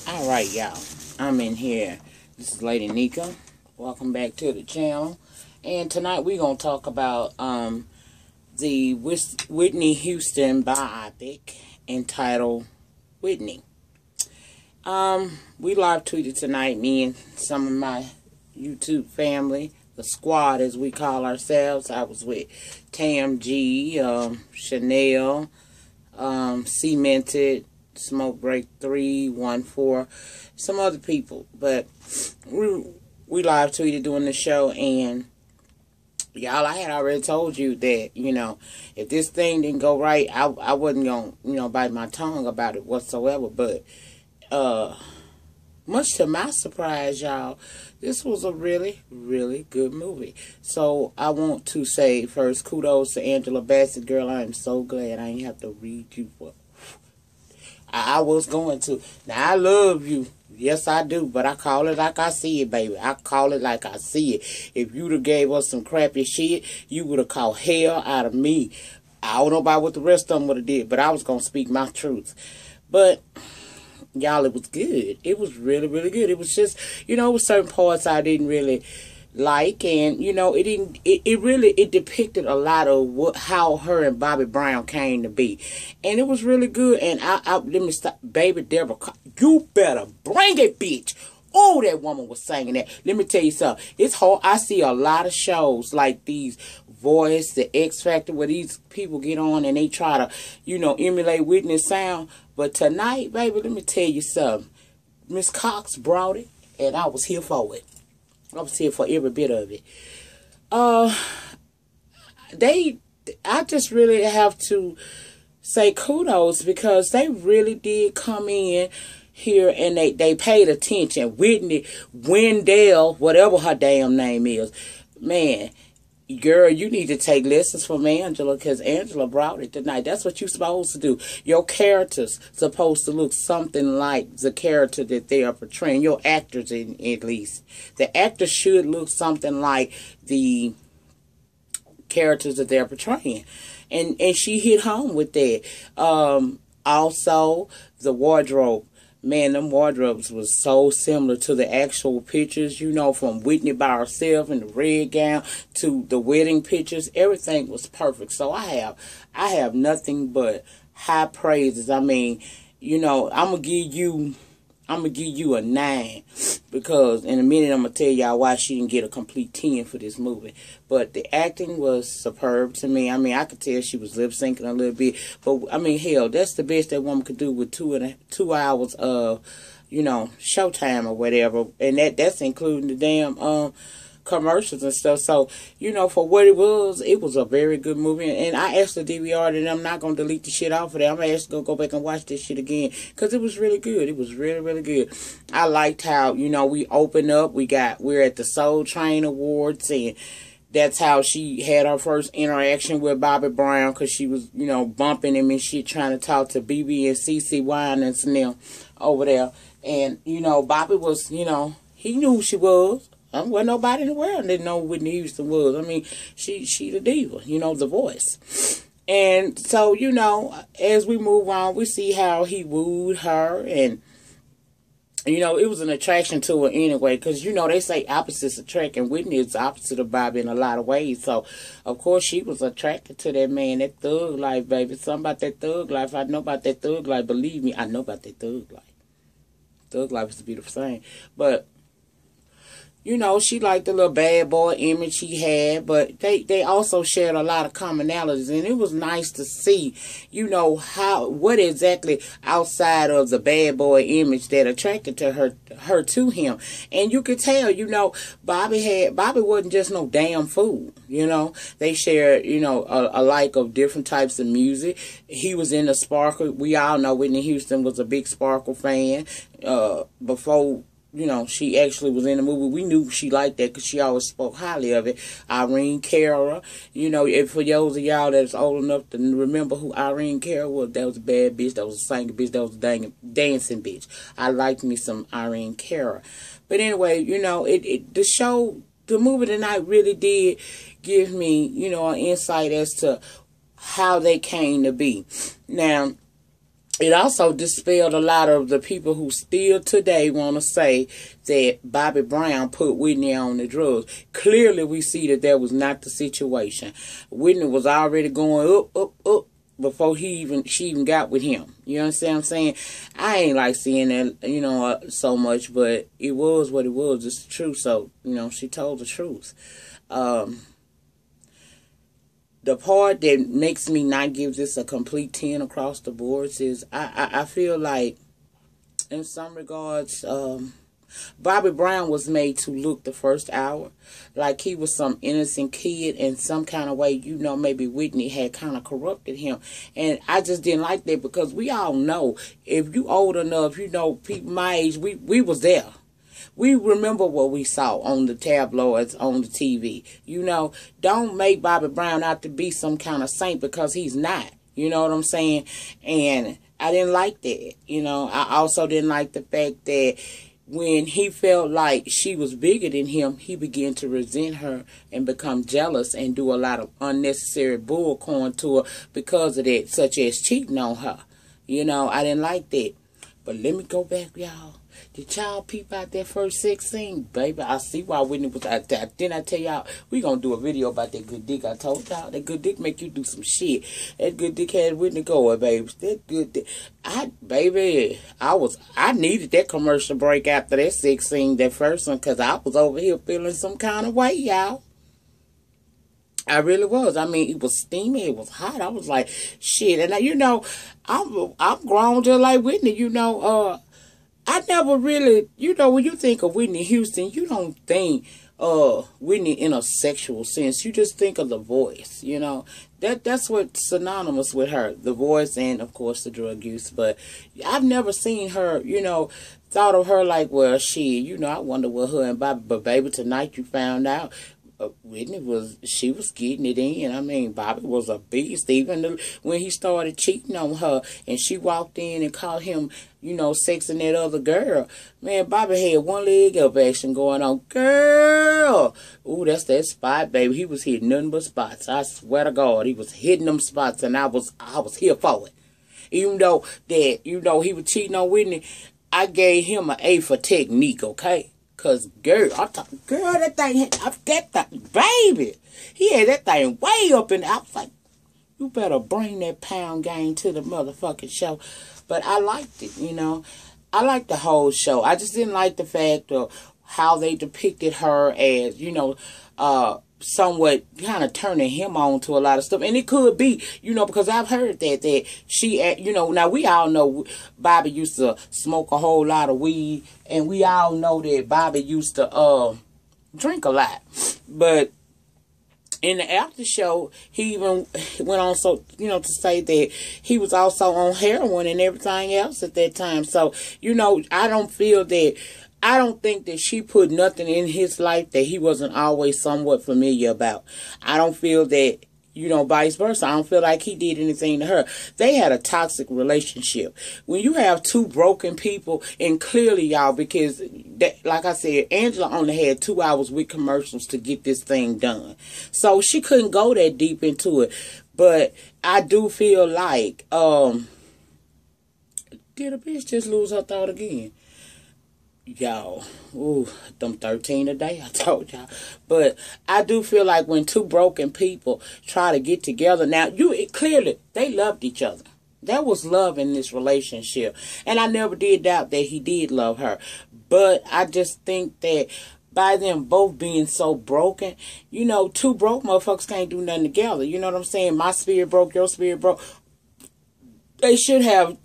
Alright, y'all. I'm in here. This is Lady Nika. Welcome back to the channel. And tonight we're going to talk about the Whitney Houston biopic entitled Whitney. We live tweeted tonight, me and some of my YouTube family, the squad as we call ourselves. I was with Tam G, Chanel, Cemented, Smoke Break 314, some other people, but we live tweeted during the show, and y'all, I had already told you that, if this thing didn't go right, I wasn't gonna, bite my tongue about it whatsoever. But much to my surprise, y'all, this was a really, really good movie. So I want to say first, kudos to Angela Bassett. Girl, I am so glad I ain't have to read you for. I was going to. Now, I love you. Yes, I do. But I call it like I see it, baby. I call it like I see it. If you'd have gave us some crappy shit, you would have called hell out of me. I don't know about what the rest of them would have did, but I was going to speak my truth. But, y'all, it was good. It was really, really good. It was just, it was certain parts I didn't really like, and it depicted a lot of how her and Bobby Brown came to be, and it was really good. And let me stop, baby Deborah, you better bring it, bitch. Oh, that woman was singing that. Let me tell you something. It's hard. I see a lot of shows like these Voice, the X Factor, where these people get on and they try to, emulate Whitney's sound. But tonight, baby, let me tell you something. Miss Cox brought it, and I was here for it. I was here for every bit of it. I just really have to say kudos, because they really did come in here and they paid attention. Whitney Wendell, whatever her damn name is, man, girl, you need to take lessons from Angela, because Angela brought it tonight. That's what you're supposed to do. Your character's supposed to look something like the character that they are portraying. Your actors, at least. The actors should look something like the characters that they're portraying. And she hit home with that. Also, the wardrobe. Man, them wardrobes was so similar to the actual pictures, from Whitney by herself in the red gown to the wedding pictures. Everything was perfect. So I have nothing but high praises. I mean, I'm gonna give you a 9, because in a minute I'm gonna tell y'all why she didn't get a complete 10 for this movie. But the acting was superb to me. I mean, I could tell she was lip syncing a little bit, but I mean, hell, that's the best that woman could do with 2 hours of, showtime or whatever, and that's including the damn commercials and stuff. So, for what it was a very good movie. And I actually DVR'd it, and I'm not going to delete the shit off of there. I'm actually going to go back and watch this shit again, because it was really good. It was really, really good. I liked how, we opened up. We're at the Soul Train Awards, and that's how she had her first interaction with Bobby Brown, because she was, bumping him and shit, trying to talk to BB and CC Wine and Snell over there. And, Bobby was, he knew who she was. Well, nobody in the world didn't know who Whitney Houston was. I mean, she the diva, the voice. And so, as we move on, we see how he wooed her, and, it was an attraction to her anyway, because, they say opposites attract, and Whitney is the opposite of Bobby in a lot of ways. So, of course, she was attracted to that man, that thug life, baby. Something about that thug life. I know about that thug life. Believe me, I know about that thug life. Thug life is a beautiful thing. But, she liked the little bad boy image she had, but they also shared a lot of commonalities, and it was nice to see, what exactly outside of the bad boy image that attracted to her to him. And you could tell, Bobby wasn't just no damn fool, They shared, a like of different types of music. He was in the sparkle. We all know Whitney Houston was a big Sparkle fan, before she actually was in the movie. We knew she liked that, because she always spoke highly of it. Irene Cara, if for those of y'all that's old enough to remember who Irene Cara was, that was a bad bitch, that was a singing bitch, that was a dancing bitch. I liked me some Irene Cara. But anyway, the movie tonight really did give me, an insight as to how they came to be. Now, it also dispelled a lot of the people who still today want to say that Bobby Brown put Whitney on the drugs. Clearly, we see that that was not the situation. Whitney was already going up before she even got with him. You understand what I'm saying? I ain't like seeing that, so much, but it was what it was. It's the truth. So, she told the truth. The part that makes me not give this a complete 10 across the boards is I feel like, in some regards, Bobby Brown was made to look the first hour like he was some innocent kid, in some kind of way, maybe Whitney had kind of corrupted him. And I just didn't like that, because we all know, if you old enough, people my age, we was there. We remember what we saw on the tabloids, on the TV. Don't make Bobby Brown out to be some kind of saint, because he's not. You know what I'm saying? And I didn't like that. I also didn't like the fact that when he felt like she was bigger than him, he began to resent her and become jealous and do a lot of unnecessary bullcorn to her because of that, such as cheating on her. I didn't like that. But let me go back, y'all. Did y'all peep out that first sex scene? Baby, I see why Whitney was out there. Didn't I tell y'all, we going to do a video about that good dick. I told y'all, that good dick make you do some shit. That good dick had Whitney going, baby. That good dick. I needed that commercial break after that sex scene, that first one, because I was over here feeling some kind of way, y'all. I really was. I mean, it was steamy. It was hot. I was like, shit. And, I'm grown just like Whitney, I never really, when you think of Whitney Houston, you don't think Whitney in a sexual sense. You just think of the voice, That's what's synonymous with her, the voice and, of course, the drug use. But I've never seen her, thought of her like, well, I wonder what her and Bobby, but baby, tonight you found out. Whitney was getting it in. I mean, Bobby was a beast. Even when he started cheating on her and she walked in and caught him, sexing that other girl. Man, Bobby had one leg up action going on. Girl! Ooh, that's that spot, baby. He was hitting nothing but spots. I swear to God, he was hitting them spots, and I was here for it. Even though that, he was cheating on Whitney, I gave him an A for technique, okay? Because, girl, that thing, baby, he had that thing way up, and I was like, you better bring that pound game to the motherfucking show. But I liked it, I liked the whole show. I just didn't like the fact of how they depicted her as, somewhat kind of turning him on to a lot of stuff. And it could be, because I've heard that she, now we all know Bobby used to smoke a whole lot of weed, and we all know that Bobby used to drink a lot. But in the after show, he even went on to say that he was also on heroin and everything else at that time. So, I don't think that she put nothing in his life that he wasn't always somewhat familiar about. I don't feel that, vice versa. I don't feel like he did anything to her. They had a toxic relationship. When you have two broken people, and clearly, y'all, because, like I said, Angela only had 2 hours with commercials to get this thing done. So she couldn't go that deep into it. But I do feel like, did a bitch just lose her thought again? Y'all, ooh, them 13 a day, I told y'all. But I do feel like when two broken people try to get together, now, clearly, they loved each other. There was love in this relationship. And I never did doubt that he did love her. But I just think that by them both being so broken, two broke motherfuckers can't do nothing together. You know what I'm saying? My spirit broke, your spirit broke. They should have,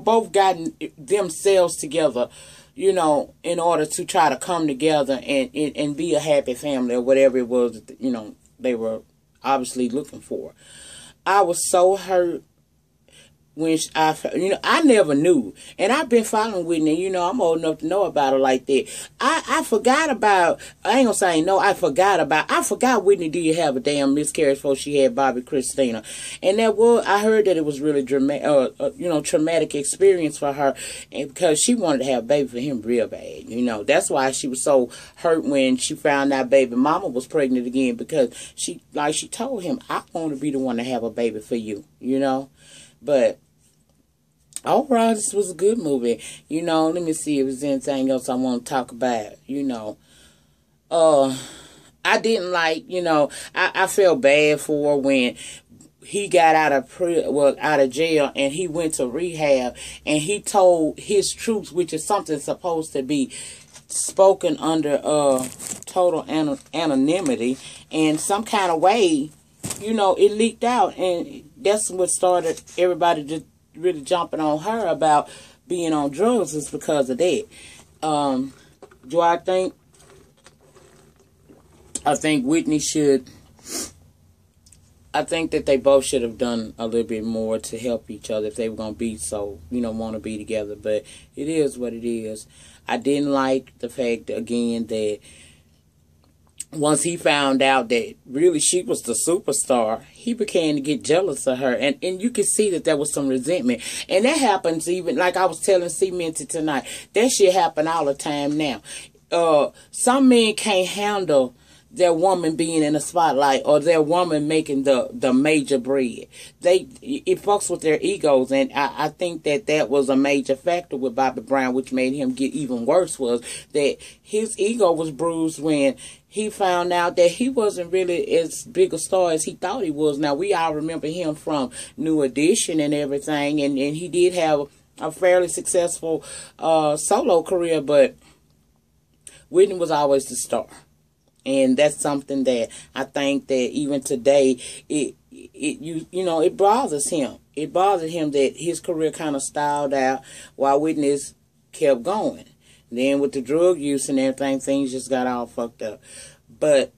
both gotten themselves together, in order to try to come together and be a happy family or whatever it was that, they were obviously looking for. I was so hurt when I never knew. And I've been following Whitney, I'm old enough to know about her like that. I forgot about, I ain't gonna say no, I forgot Whitney did have a damn miscarriage before she had Bobby Christina. And I heard that it was really traumatic experience for her, and because she wanted to have a baby for him real bad, That's why she was so hurt when she found out baby mama was pregnant again, because she told him, I want to be the one to have a baby for you, But overall, this was a good movie. You know, let me see if there's anything else I want to talk about. You know, I didn't like. You know, I felt bad for when he got out of jail, and he went to rehab, and he told his truth, which is something supposed to be spoken under total anonymity, and some kind of way, you know, it leaked out, and that's what started everybody just really jumping on her about being on drugs, is because of that. Do I think Whitney should. I think that they both should have done a little bit more to help each other if they were going to be so, you know, want to be together. But it is what it is. I didn't like the fact, again, that once he found out that really she was the superstar, he began to get jealous of her. And you could see that there was some resentment. And that happens even, like I was telling Cemented tonight, that shit happen all the time now. Some men can't handle their woman being in the spotlight, or their woman making the major bread. It fucks with their egos, and I think that was a major factor with Bobby Brown, which made him get even worse, was that his ego was bruised when he found out that he wasn't really as big a star as he thought he was. Now, we all remember him from New Edition and everything, and he did have a fairly successful solo career, but Whitney was always the star. And that's something that I think that even today, it bothers him. It bothered him that his career kind of stalled out while Whitney's kept going. Then with the drug use and everything, things just got all fucked up. But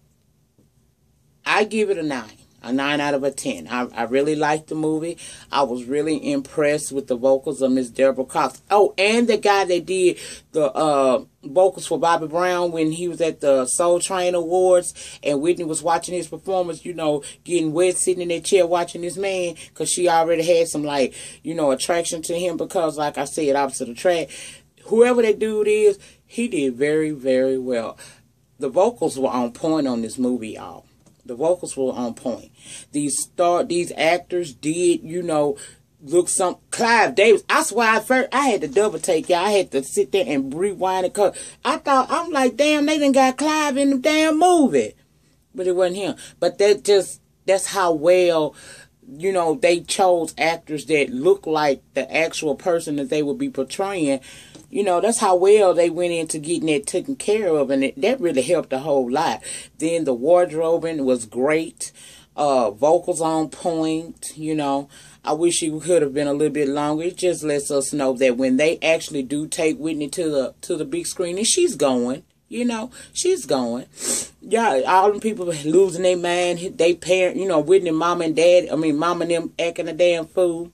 I give it a 9. A 9 out of a 10. I really liked the movie. I was really impressed with the vocals of Miss Deborah Cox. Oh, and the guy that did the vocals for Bobby Brown when he was at the Soul Train Awards, and Whitney was watching his performance, you know, getting wet, sitting in that chair watching this man, because she already had some, like, you know, attraction to him because, like I said, opposite attract. Whoever that dude is, he did very, very well. The vocals were on point on this movie, y'all. The vocals were on point. These actors did, you know, look some. Clive Davis. I swear, I had to double take, y'all. I had to sit there and rewind it, because I'm like, damn, they done got Clive in the damn movie. But it wasn't him. But that's how well, you know, they chose actors that look like the actual person that they would be portraying. You know, that's how well they went into getting it taken care of, and that really helped a whole lot. Then the wardrobing was great. Vocals on point, you know. I wish it could have been a little bit longer. It just lets us know that when they actually do take Whitney to the big screen, and she's going, you know, she's going. Yeah, all them people losing their mind, they parent, you know, Whitney mom and them acting a damn fool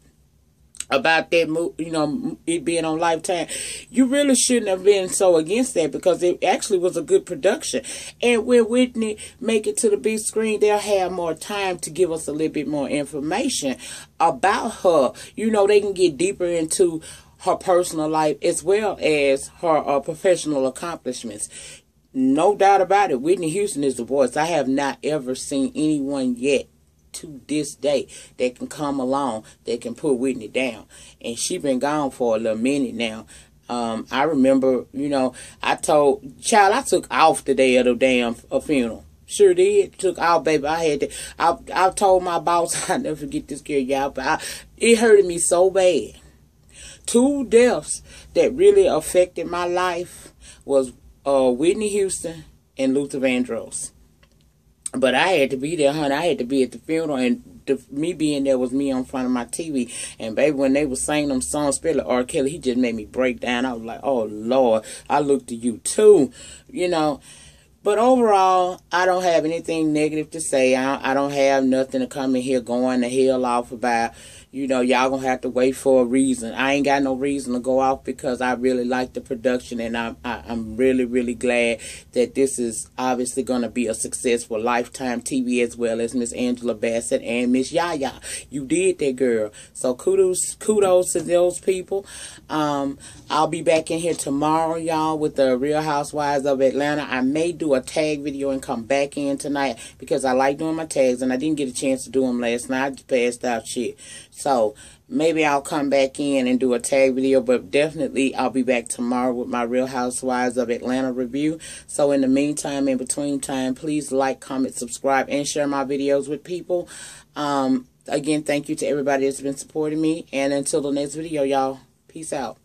about that, you know, it being on Lifetime. You really shouldn't have been so against that, because it actually was a good production. And when Whitney make it to the big screen, they'll have more time to give us a little bit more information about her. You know, they can get deeper into her personal life as well as her professional accomplishments. No doubt about it, Whitney Houston is the voice. I have not ever seen anyone yet to this day that can come along, that can put Whitney down. And she been gone for a little minute now. I remember, you know, I took off the day of the damn funeral. Sure did. Took off, baby. I told my boss, I'll never forget this girl, y'all, but it hurted me so bad. 2 deaths that really affected my life was Whitney Houston and Luther Vandross. But I had to be there, honey. I had to be at the funeral, and me being there was me in front of my TV. And baby, when they was singing them songs, especially R. Kelly, he just made me break down. I was like, oh Lord, I look to you too, you know. But overall, I don't have anything negative to say. I don't have nothing to come in here going the hell off about. You know, y'all gonna have to wait for a reason. I ain't got no reason to go off, because I really like the production, and I'm really, really glad that this is obviously gonna be a successful Lifetime TV, as well as Miss Angela Bassett and Miss Yaya. You did that, girl. So kudos to those people. I'll be back in here tomorrow, y'all, with the Real Housewives of Atlanta. I may do a tag video and come back in tonight, because I like doing my tags, and I didn't get a chance to do them last night. I just passed out shit. So maybe I'll come back in and do a tag video, but definitely I'll be back tomorrow with my Real Housewives of Atlanta review. So in the meantime, in between time, please like, comment, subscribe, and share my videos with people. Again, thank you to everybody that's been supporting me. And until the next video, y'all, peace out.